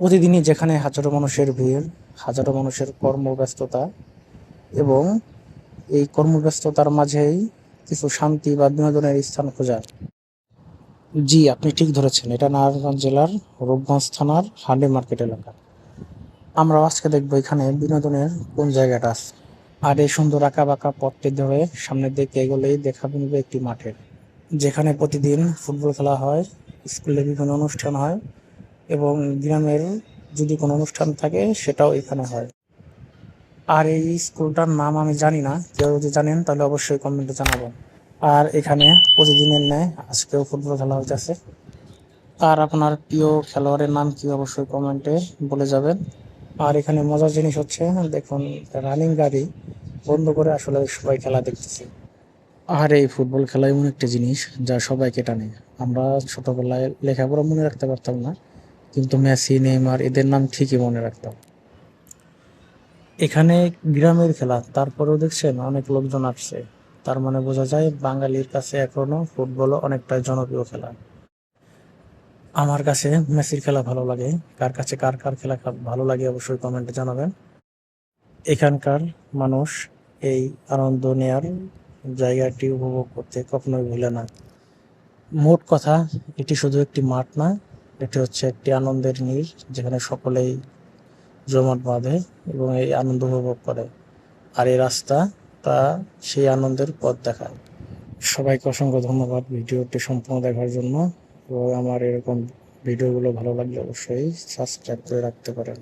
প্রতিদিনই যেখানে হাজারো মানুষের ভিড়, হাজারো মানুষের কর্মব্যস্ততা এবং এই কর্মব্যস্ততার মাঝেই কিছু শান্তি বা বিনোদনের স্থান খোঁজা। জি, আপনি ঠিক ধরেছেন। এটা নারায়ণগঞ্জ জেলার রূপগঞ্জ থানার হান্ডি মার্কেট এলাকা। আমরা আজকে দেখবো এখানে বিনোদনের কোন জায়গাটা আছে। আর এই সুন্দর আঁকা বাঁকা পথটি ধরে সামনের দিকে এগোলেই দেখা মিলবে একটি মাঠের, যেখানে প্রতিদিন ফুটবল খেলা হয়, স্কুলে বিভিন্ন অনুষ্ঠান হয় এবং গ্রামের যদি কোনো অনুষ্ঠান থাকে সেটাও এখানে হয়। আর এই স্কুলটার নাম আমি জানি না, কেউ যদি জানেন তাহলে অবশ্যই কমেন্টে জানাবেন। আর এখানে প্রতিদিনের ন্যায় আজকেও ফুটবল খেলা হইতেছে। আর আপনার প্রিয় খেলোয়াড়ের নাম কি অবশ্যই কমেন্টে বলে যাবেন। আর এখানে মজার জিনিস হচ্ছে, দেখুন, রানিং গাড়ি বন্ধ করে আসলে সবাই খেলা দেখতেছে। আর এই ফুটবল খেলা এমন একটা জিনিস যা সবাইকে টানে। আমরা ছোটবেলায় লেখাপড়া মনে রাখতে পারতাম না, কিন্তু মেসি, নেইমার এদের নাম ঠিকই মনে রাখতাম। এখানে গ্রামের খেলা, তারপরেও দেখছেন অনেক লোকজন আসছে। তার মানে বোঝা যায় বাঙালির কাছে এখনো ফুটবল অনেকটাই জনপ্রিয় খেলা। আমার কাছে মেসির খেলা ভালো লাগে। কার কাছে কার কার খেলা ভালো লাগে অবশ্যই কমেন্টে জানাবেন। এখানকার মানুষ এই আনন্দ নেয়ার জায়গাটি উপভোগ করতে কখনোই ভুলে না। মোট কথা, এটি শুধু একটি মাঠ না, এটি হচ্ছে একটি আনন্দের নীড়, যেখানে সকলেই জমাট বাঁধে এবং এই আনন্দ উপভোগ করে। আর এই রাস্তা তা সেই আনন্দের পথ দেখায়। সবাইকে অসংখ্য ধন্যবাদ ভিডিওটি সম্পূর্ণ দেখার জন্য। এবং আমার এরকম ভিডিওগুলো ভালো লাগলে অবশ্যই সাবস্ক্রাইব করে রাখতে পারেন।